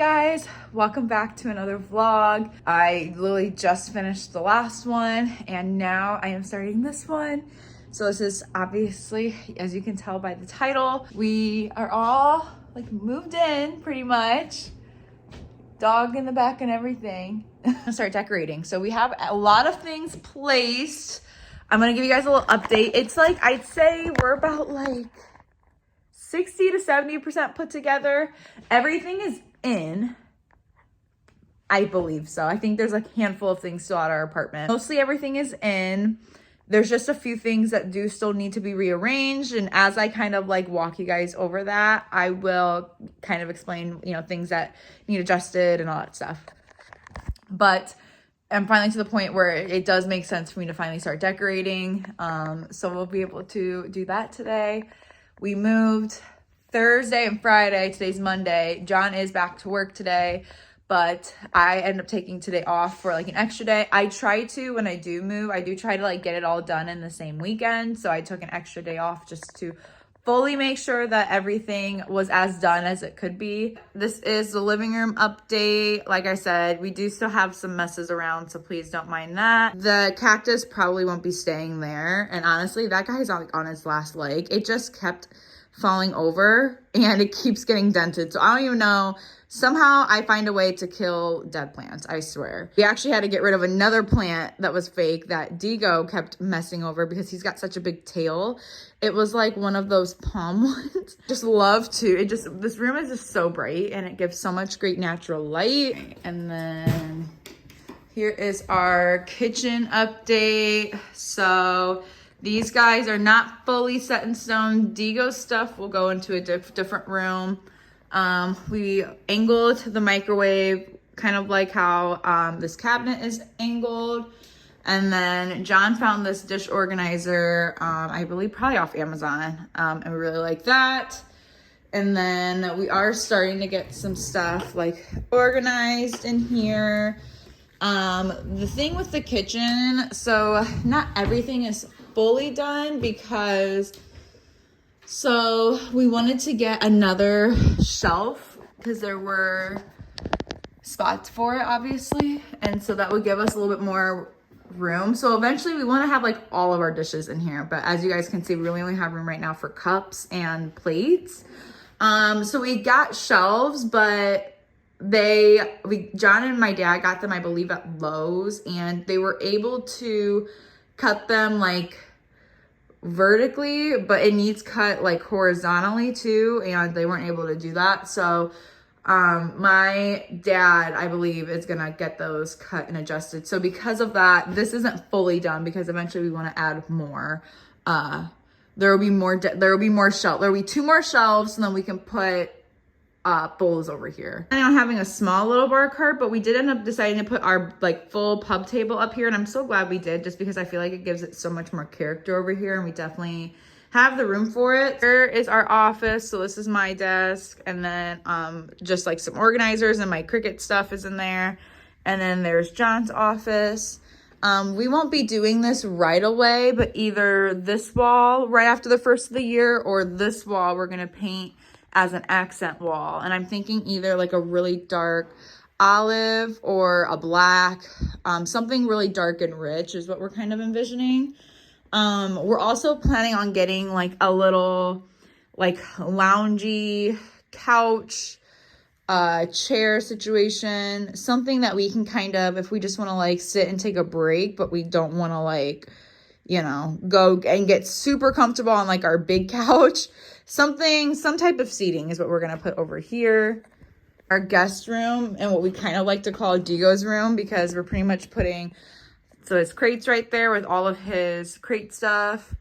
guys? Welcome back to another vlog. I literally just finished the last one and now I am starting this one. So this is obviously, as you can tell by the title, we are all like moved in pretty much. Dog in the back and everything. Start decorating. So we have a lot of things placed. I'm gonna give you guys a little update. It's like, I'd say we're about like 60 to 70% put together. Everything is in, I believe so. I think there's a handful of things still at our apartment. Mostly everything is in. There's just a few things that do still need to be rearranged. And as I kind of like walk you guys over that, I will kind of explain, you know, things that need adjusted and all that stuff. But I'm finally to the point where it does make sense for me to finally start decorating. So we'll be able to do that today. We moved Thursday and Friday. Today's Monday. John is back to work today, but I end up taking today off for like an extra day. I try to, when I do move, I do try to like get it all done in the same weekend. So I took an extra day off just to fully make sure that everything was as done as it could be. This is the living room update. Like I said, we do still have some messes around, so please don't mind that. The cactus probably won't be staying there. And honestly, that guy's on his last leg. It just kept falling over and it keeps getting dented. So I don't even know. Somehow I find a way to kill dead plants, I swear. We actually had to get rid of another plant that was fake that Digo kept messing over because he's got such a big tail. It was like one of those palm ones. Just love to, this room is just so bright and it gives so much great natural light. And then here is our kitchen update. So these guys are not fully set in stone. Digo's stuff will go into a different room. We angled the microwave kind of like how this cabinet is angled. And then John found this dish organizer, I believe probably off Amazon, and we really like that. And then we are starting to get some stuff like organized in here. The thing with the kitchen, so not everything is fully done because we wanted to get another shelf because there were spots for it, obviously. And so that would give us a little bit more room. So eventually we want to have like all of our dishes in here. But as you guys can see, we really only have room right now for cups and plates. So we got shelves, but John and my dad got them, I believe, at Lowe's, and they were able to cut them like vertically, but it needs cut like horizontally too, and they weren't able to do that. So my dad, I believe, is gonna get those cut and adjusted. So because of that, this isn't fully done because eventually we want to add more. There will be more shelves. There will be 2 more shelves, and then we can put bowls over here. I'm planning on having a small little bar cart, but we did end up deciding to put our like full pub table up here, and I'm so glad we did, just because I feel like it gives it so much more character over here, and we definitely have the room for it. Here is our office. So this is my desk, and then just like some organizers and my Cricut stuff is in there. And then there's John's office. We won't be doing this right away, but either this wall right after the first of the year or this wall we're gonna paint as an accent wall. And I'm thinking either like a really dark olive or a black, something really dark and rich is what we're kind of envisioning. We're also planning on getting like a little like loungy couch, chair situation, something that we can kind of, if we just want to like sit and take a break, but we don't want to like, you know, go and get super comfortable on like our big couch. Some type of seating is what we're going to put over here. Our guest room, and what we kind of like to call Digo's room, because we're pretty much putting, so his crates right there with all of his crate stuff.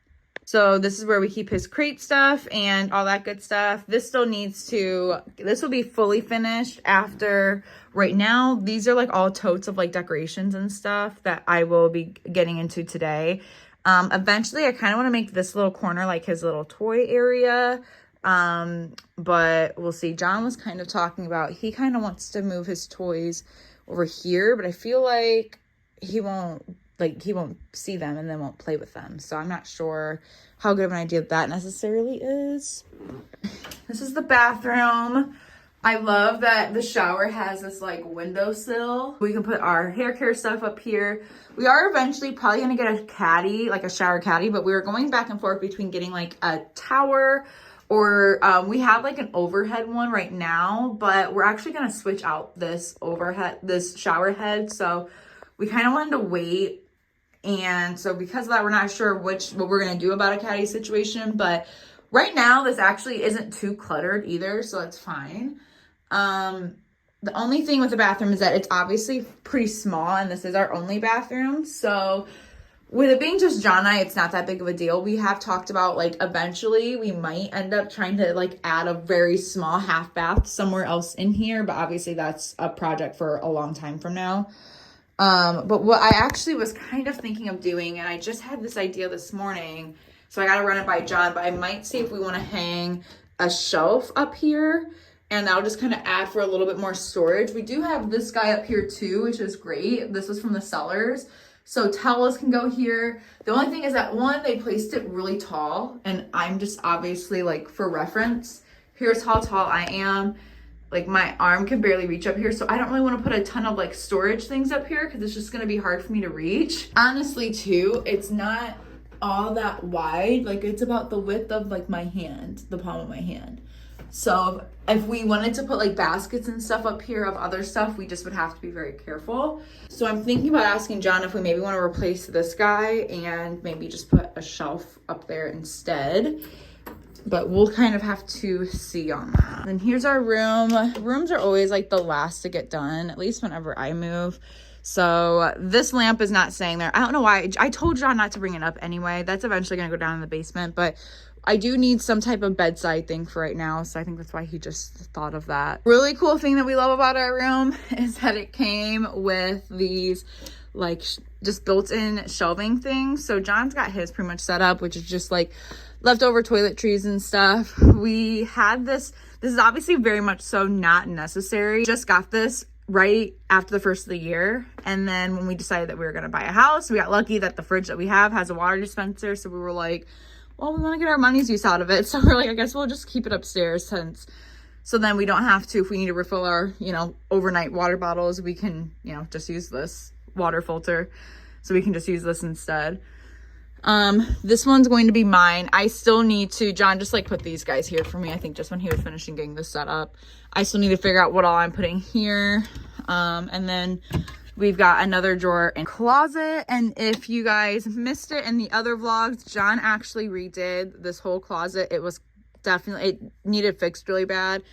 So this is where we keep his crate stuff and all that good stuff. This will be fully finished after. Right now, these are like all totes of like decorations and stuff that I will be getting into today. Eventually I kind of want to make this little corner like his little toy area. But we'll see. John was kind of talking about, he kind of wants to move his toys over here, but I feel like he won't see them and then won't play with them. So I'm not sure how good of an idea that necessarily is. This is the bathroom. I love that the shower has this like windowsill. We can put our hair care stuff up here. We are eventually probably gonna get a caddy, like a shower caddy, but we were going back and forth between getting like a tower or we have like an overhead one right now, but we're actually gonna switch out this shower head. So we kind of wanted to wait. And so because of that, we're not sure what we're gonna do about a caddy situation, but right now this actually isn't too cluttered either, so that's fine. The only thing with the bathroom is that it's obviously pretty small and this is our only bathroom. So with it being just John and I, it's not that big of a deal. We have talked about like eventually we might end up trying to like add a very small half bath somewhere else in here, but obviously that's a project for a long time from now. But what I actually was kind of thinking of doing, and I just had this idea this morning, so I got to run it by John, but I might see if we want to hang a shelf up here, and that'll just kind of add for a little bit more storage. We do have this guy up here too, which is great. This was from the sellers. So towels can go here. The only thing is that one, they placed it really tall, and I'm just obviously like for reference, here's how tall I am. Like my arm can barely reach up here. So I don't really want to put a ton of like storage things up here because it's just going to be hard for me to reach. Honestly too, it's not all that wide. Like it's about the width of like my hand, the palm of my hand. So if we wanted to put like baskets and stuff up here of other stuff, we just would have to be very careful. So I'm thinking about asking John if we maybe want to replace this guy and maybe just put a shelf up there instead. But we'll kind of have to see on that. And here's our room. Rooms are always like the last to get done, at least whenever I move. So this lamp is not staying there. I don't know why. I told John not to bring it up anyway. That's eventually going to go down in the basement. But I do need some type of bedside thing for right now. So I think that's why he just thought of that. Really cool thing that we love about our room is that it came with these like just built-in shelving things. So John's got his pretty much set up, which is just like leftover toiletries and stuff. We had this is obviously very much so not necessary. Just got this right after the first of the year. And then when we decided that we were going to buy a house, we got lucky that the fridge that we have has a water dispenser. So we were like, well, we want to get our money's use out of it. So we're like, I guess we'll just keep it upstairs so then we don't have to, if we need to refill our, overnight water bottles, we can, just use this water filter. So we can just use this instead. This one's going to be mine. I still need to, John just like put these guys here for me, I think just when he was finishing getting this set up. I still need to figure out what all I'm putting here. And then we've got another drawer and closet. And if you guys missed it in the other vlogs, John actually redid this whole closet. It needed fixed really bad.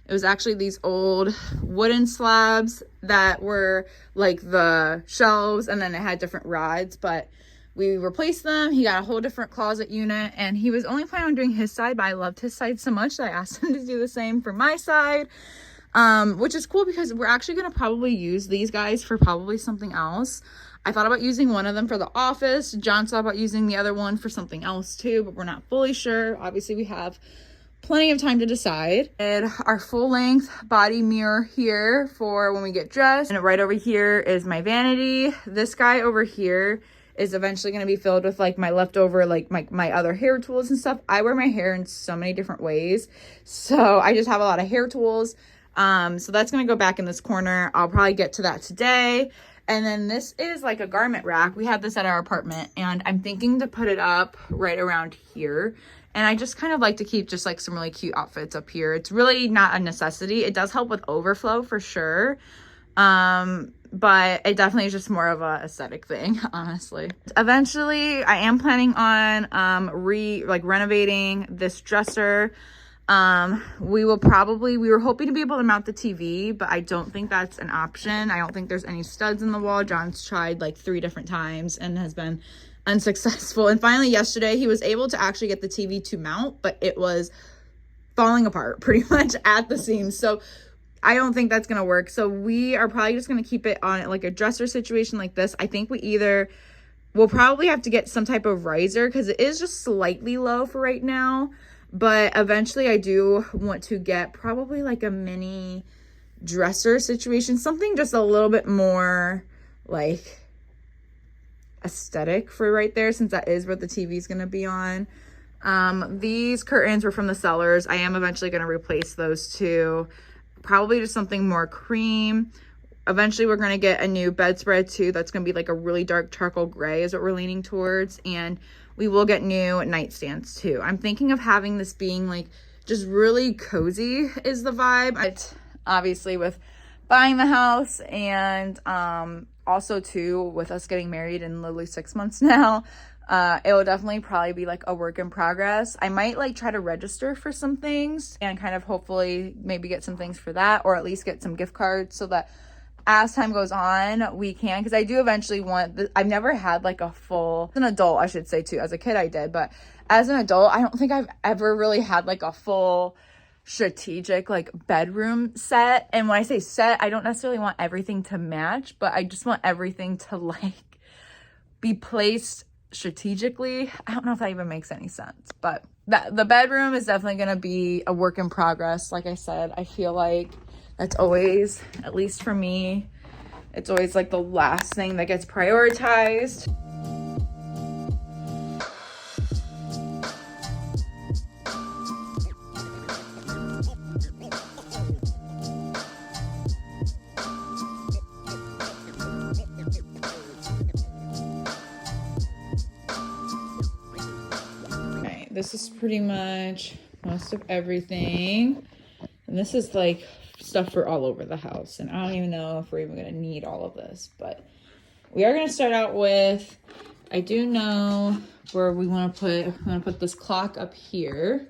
It was actually these old wooden slabs that were like the shelves, and then it had different rods, but we replaced them. He got a whole different closet unit, and he was only planning on doing his side, but I loved his side so much that I asked him to do the same for my side, which is cool because we're actually going to probably use these guys for probably something else. I thought about using one of them for the office. John thought about using the other one for something else too, but we're not fully sure. Obviously, we have plenty of time to decide. And our full length body mirror here for when we get dressed. And right over here is my vanity. This guy over here is eventually going to be filled with like my leftover, like my other hair tools and stuff. I wear my hair in so many different ways. So I just have a lot of hair tools. So that's going to go back in this corner. I'll probably get to that today. And then this is like a garment rack. We have this at our apartment, and I'm thinking to put it up right around here. And I just kind of like to keep just like some really cute outfits up here. It's really not a necessity. It does help with overflow for sure. But it definitely is just more of a aesthetic thing, honestly. Eventually, I am planning on renovating this dresser. We were hoping to be able to mount the TV, but I don't think that's an option. I don't think there's any studs in the wall. John's tried like 3 different times and has been unsuccessful. And finally yesterday, he was able to actually get the TV to mount, but it was falling apart pretty much at the seams. So I don't think that's going to work. So we are probably just going to keep it on like a dresser situation like this. I think we'll probably have to get some type of riser because it is just slightly low for right now. But eventually I do want to get probably like a mini dresser situation, something just a little bit more like aesthetic for right there, since that is what the TV is going to be on. These curtains were from the sellers. I am eventually going to replace those too. probably just something more cream. Eventually we're going to get a new bedspread too. That's going to be like a really dark charcoal gray is what we're leaning towards. And we will get new nightstands too. I'm thinking of having this being like just really cozy is the vibe. But obviously with buying the house and also too with us getting married in literally 6 months now, it will definitely probably be like a work in progress. I might like try to register for some things and kind of hopefully maybe get some things for that, or at least get some gift cards so that as time goes on we can, because I do eventually want I've never had like a full, as an adult I should say too, as a kid I did, but as an adult I don't think I've ever really had like a full strategic like bedroom set. And when I say set, I don't necessarily want everything to match, but I just want everything to like be placed strategically. I don't know if that even makes any sense, but the bedroom is definitely going to be a work in progress. Like I said, I feel like that's always, at least for me, it's always like the last thing that gets prioritized. Okay, this is pretty much most of everything. And this is like stuff for all over the house. And I don't even know if we're even going to need all of this. But we are going to start out with, I do know where we want to put this clock up here.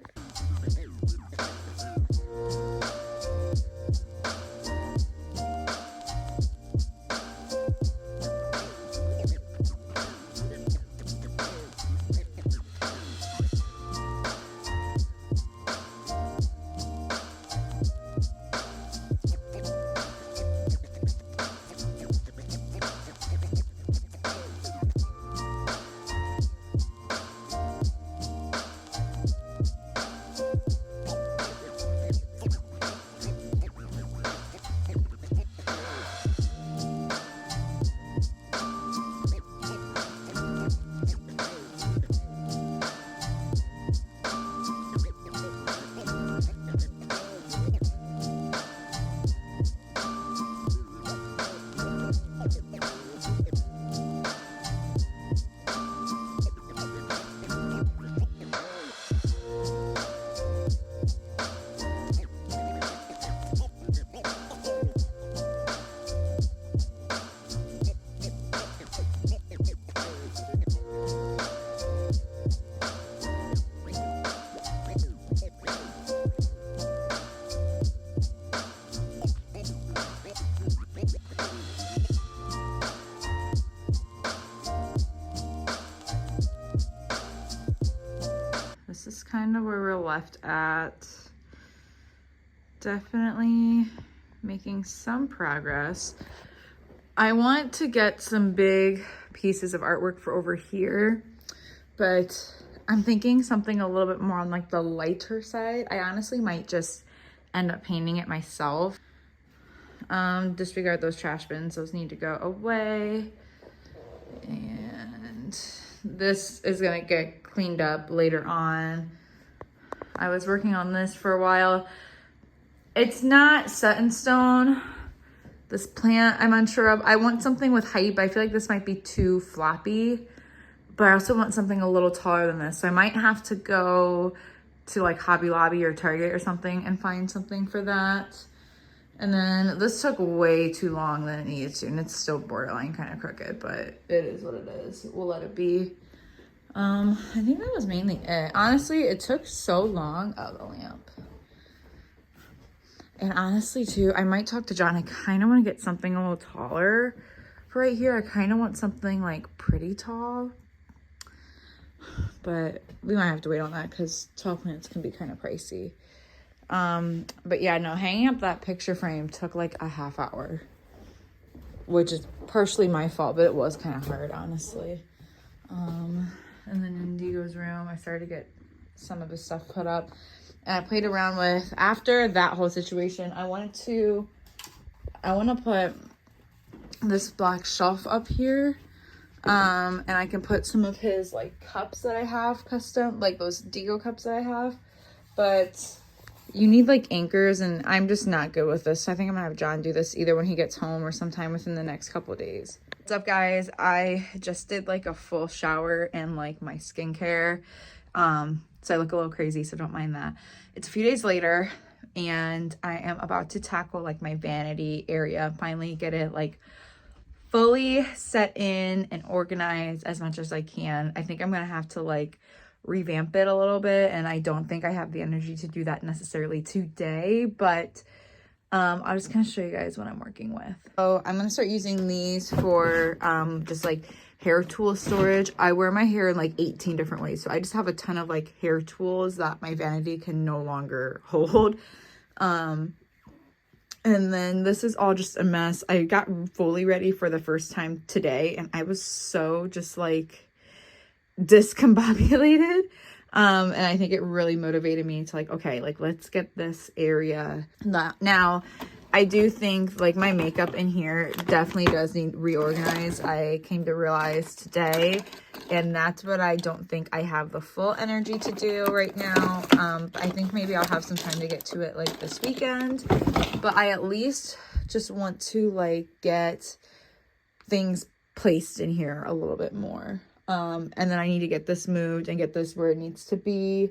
This is kind of where we're left at. Definitely making some progress. I want to get some big pieces of artwork for over here, but I'm thinking something a little bit more on like the lighter side. I honestly might just end up painting it myself. Disregard those trash bins. Those need to go away. And this is gonna get cleaned up later on. I was working on this for a while. It's not set in stone. This plant, I'm unsure of. I want something with height, but I feel like this might be too floppy. But I also want something a little taller than this. So I might have to go to like Hobby Lobby or Target or something and find something for that. And then this took way too long than it needed to, and it's still borderline kind of crooked, but it is what it is. We'll let it be. I think that was mainly it. Honestly, it took so long. Oh, the lamp. And honestly, too, I might talk to John. I kind of want to get something a little taller for right here. I kind of want something like pretty tall, but we might have to wait on that because tall plants can be kind of pricey. But yeah, no, hanging up that picture frame took like a half hour, which is partially my fault, but it was kind of hard, honestly. And then in Indigo's room, I started to get some of his stuff put up, and I played around with, after that whole situation, I want to put this black shelf up here. And I can put some of his like cups that I have custom, like those Digo cups that I have, but you need like anchors, and I'm just not good with this. So I think I'm gonna have John do this either when he gets home or sometime within the next couple of days. What's up, guys? I just did like a full shower and like my skincare. So I look a little crazy, so don't mind that. It's a few days later and I am about to tackle like my vanity area, finally get it like fully set in and organized as much as I can. I think I'm gonna have to like revamp it a little bit, and I don't think I have the energy to do that necessarily today, but I'll just kind of show you guys what I'm working with. So I'm gonna start using these for just like hair tool storage. I wear my hair in like 18 different ways, so I just have a ton of like hair tools that my vanity can no longer hold. And then this is all just a mess. I got fully ready for the first time today, and I was so just like discombobulated. And I think it really motivated me to like, okay, like let's get this area. Now, I do think like my makeup in here definitely does need reorganized. I came to realize today, and that's what I don't think I have the full energy to do right now. I think maybe I'll have some time to get to it like this weekend, but I at least just want to like get things placed in here a little bit more. And then I need to get this moved and get this where it needs to be.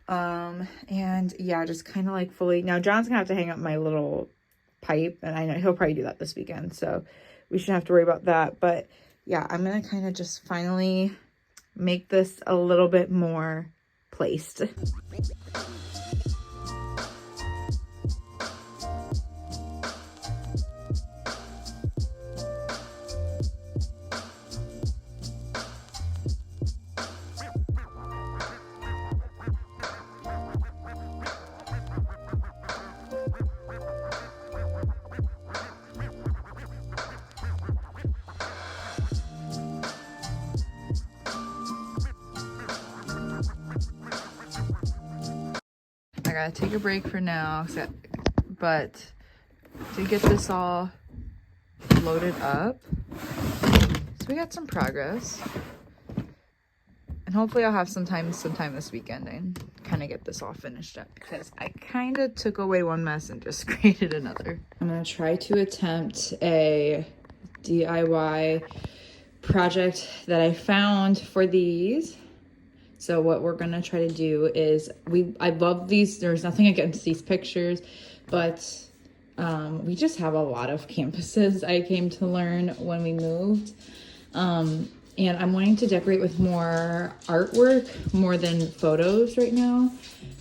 And yeah, just kind of like fully. Now John's gonna have to hang up my little pipe, and I know he'll probably do that this weekend, so we shouldn't have to worry about that. But yeah, I'm gonna kind of just finally make this a little bit more placed. I gotta take a break for now, but to get this all loaded up. So we got some progress, and hopefully I'll have some time this weekend and kind of get this all finished up, because I kind of took away one mess and just created another. I'm gonna try to attempt a DIY project that I found for these. So what we're gonna try to do is, I love these, there's nothing against these pictures, but we just have a lot of campuses, I came to learn when we moved. And I'm wanting to decorate with more artwork more than photos right now.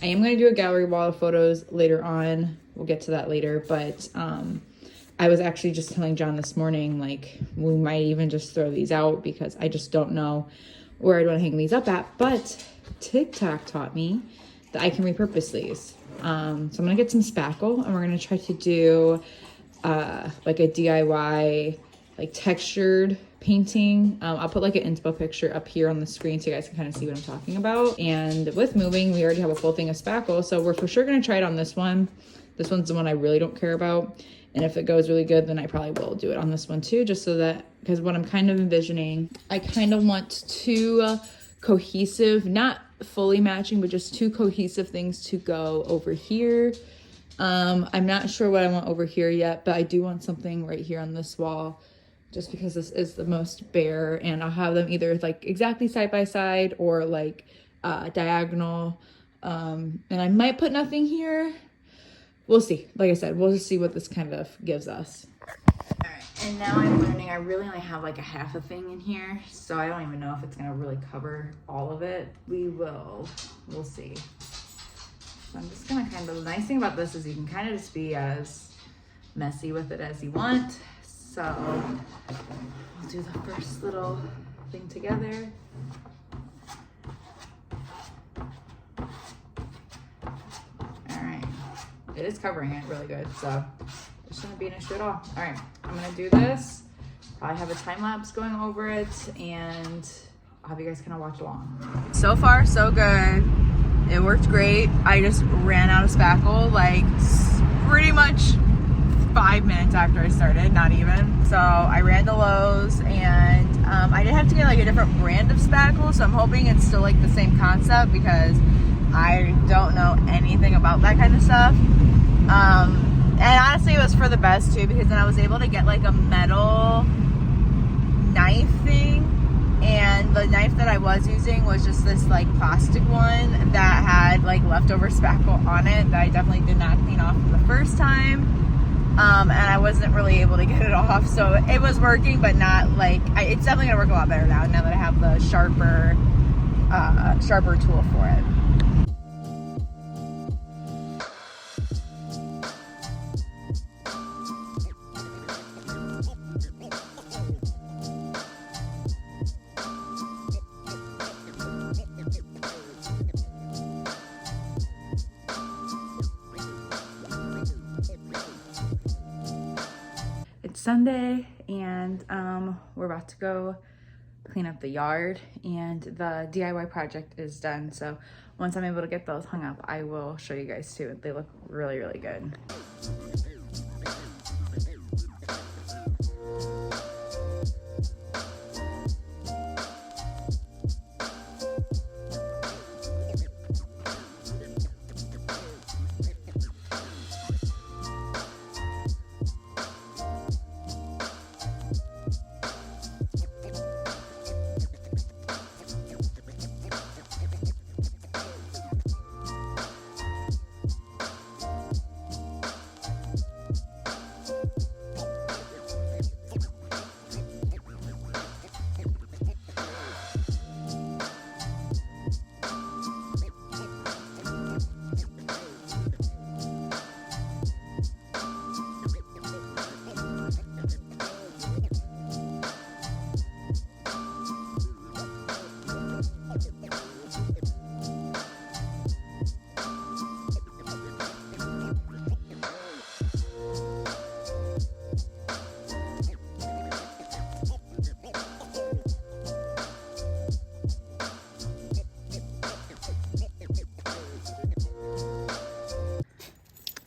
I am gonna do a gallery wall of photos later on. We'll get to that later, but I was actually just telling John this morning, like we might even just throw these out because I just don't know where I'd want to hang these up at, but TikTok taught me that I can repurpose these. So I'm gonna get some spackle, and we're gonna try to do like a DIY like textured painting. I'll put like an inspo picture up here on the screen so you guys can kind of see what I'm talking about. And with moving, we already have a full thing of spackle, so we're for sure gonna try it on this one. This one's the one I really don't care about, and if it goes really good, then I probably will do it on this one too, just so that, because what I'm kind of envisioning, I kind of want two cohesive, not fully matching, but just two cohesive things to go over here. I'm not sure what I want over here yet, but I do want something right here on this wall, just because this is the most bare, and I'll have them either like exactly side by side or like diagonal. And I might put nothing here. We'll see. Like I said, we'll just see what this kind of gives us. All right, and now I'm learning I really only have like a half a thing in here, so I don't even know if it's gonna really cover all of it. We'll see. So I'm just gonna kind of, the nice thing about this is you can kind of just be as messy with it as you want. So we'll do the first little thing together. All right, it is covering it really good, so it shouldn't be an issue at all. All right, I'm gonna do this. I have a time lapse going over it, and I'll have you guys kind of watch along. So far, so good. It worked great. I just ran out of spackle like pretty much 5 minutes after I started, not even. So I ran to Lowe's, and I did have to get like a different brand of spackle, so I'm hoping it's still like the same concept, because I don't know anything about that kind of stuff. And honestly, it was for the best too, because then I was able to get like a metal knife thing, and the knife that I was using was just this like plastic one that had like leftover spackle on it that I definitely did not clean off the first time. And I wasn't really able to get it off, so it was working, but not like, it's definitely gonna work a lot better now that I have the sharper tool for it. Sunday, and we're about to go clean up the yard, and the DIY project is done. So once I'm able to get those hung up, I will show you guys too. They look really, really good.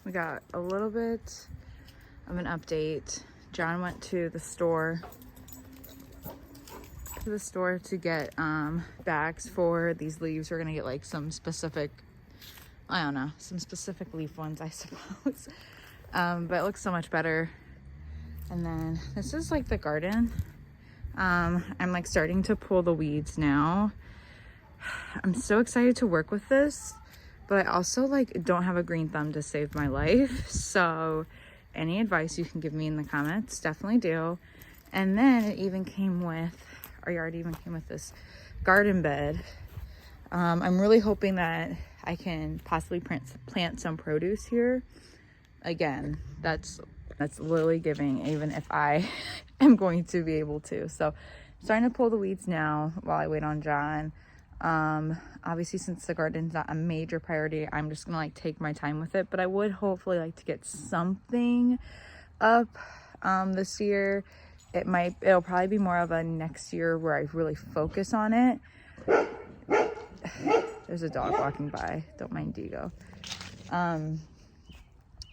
We got a little bit of an update. John went to the store to get bags for these leaves. We're gonna get like some specific, I don't know, some specific leaf ones, I suppose. But it looks so much better. And then this is like the garden. I'm like starting to pull the weeds now. I'm so excited to work with this, but I also like don't have a green thumb to save my life. So any advice you can give me in the comments, definitely do. And then it even came with, our yard even came with this garden bed. I'm really hoping that I can possibly plant some produce here. Again, that's literally giving, even if I am going to be able to. So I'm starting to pull the weeds now while I wait on John. Obviously, since the garden's not a major priority, I'm just gonna like take my time with it, but I would hopefully like to get something up this year. It'll probably be more of a next year where I really focus on it. There's a dog walking by, don't mind Digo.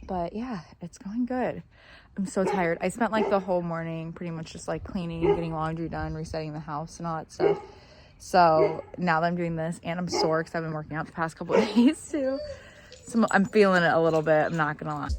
But yeah, it's going good. I'm so tired. I spent like the whole morning pretty much just like cleaning and getting laundry done, resetting the house and all that stuff. So now that I'm doing this, and I'm sore because I've been working out the past couple of days too. So I'm feeling it a little bit, I'm not gonna lie.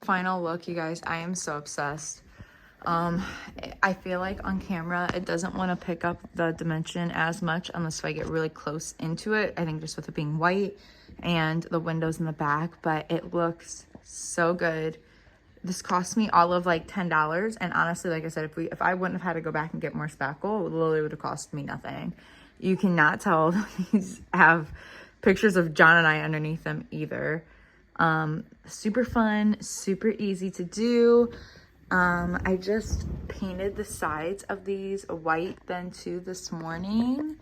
Final look, you guys. I am so obsessed. I feel like on camera it doesn't want to pick up the dimension as much unless I get really close into it. I think just with it being white and the windows in the back, but it looks so good. This cost me all of like $10. And honestly, like I said, if I wouldn't have had to go back and get more spackle, it literally would have cost me nothing. You cannot tell these have pictures of John and I underneath them either. Super fun, super easy to do. I just painted the sides of these white then too this morning,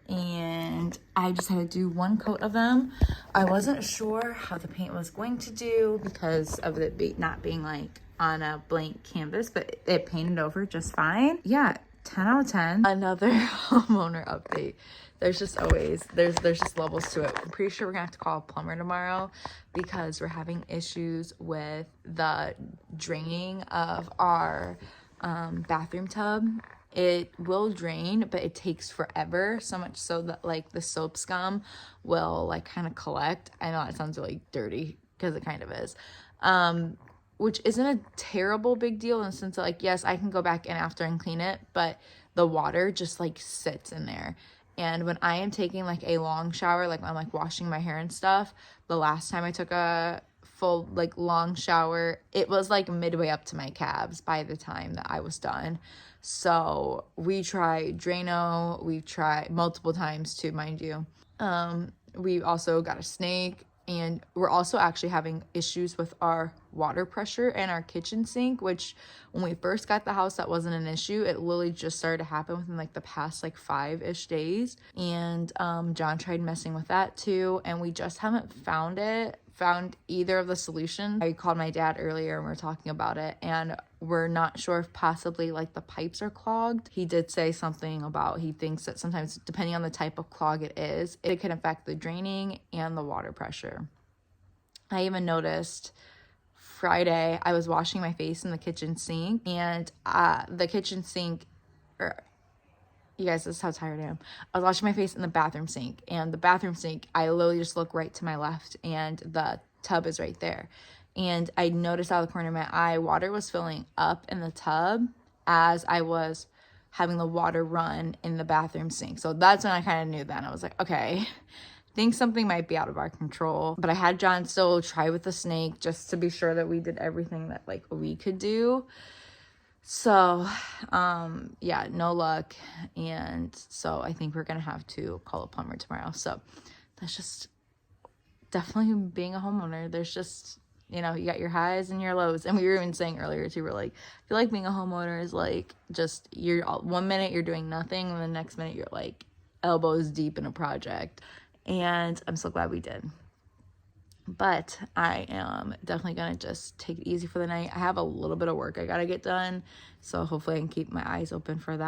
and I just had to do one coat of them. I wasn't sure how the paint was going to do because of it not being like on a blank canvas, but it painted over just fine. Yeah, 10 out of 10. Another homeowner update. There's just always, there's just levels to it. I'm pretty sure we're gonna have to call a plumber tomorrow because we're having issues with the draining of our bathroom tub. It will drain, but it takes forever, so much so that like the soap scum will like kind of collect. I know that sounds really dirty because it kind of is. Which isn't a terrible big deal in the sense that like, yes, I can go back in after and clean it, but the water just like sits in there. And when I am taking like a long shower, like I'm like washing my hair and stuff, the last time I took a full like long shower, it was like midway up to my calves by the time that I was done. So we tried Drano, we've tried multiple times too, mind you. We also got a snake, and we're also actually having issues with our water pressure in our kitchen sink, which when we first got the house, that wasn't an issue. It literally just started to happen within like the past like 5-ish days. And John tried messing with that too, and we just haven't found either of the solutions. I called my dad earlier and we were talking about it, and we're not sure if possibly like the pipes are clogged. He did say something about he thinks that sometimes depending on the type of clog it is, it can affect the draining and the water pressure. I even noticed Friday I was washing my face in the kitchen sink, and the kitchen sink, you guys, this is how tired I am. I was washing my face in the bathroom sink, and the bathroom sink, I literally just look right to my left and the tub is right there. And I noticed out of the corner of my eye, water was filling up in the tub as I was having the water run in the bathroom sink. So that's when I kind of knew then. I was like, okay, I think something might be out of our control. But I had John still try with the snake just to be sure that we did everything that like we could do. So, yeah, no luck. And so I think we're going to have to call a plumber tomorrow. So that's just definitely being a homeowner. There's just, you know, you got your highs and your lows. And we were even saying earlier too, we're like, I feel like being a homeowner is like, just you're 1 minute you're doing nothing, and the next minute you're like elbows deep in a project. And I'm so glad we did. But I am definitely going to just take it easy for the night. I have a little bit of work I got to get done, so hopefully I can keep my eyes open for that.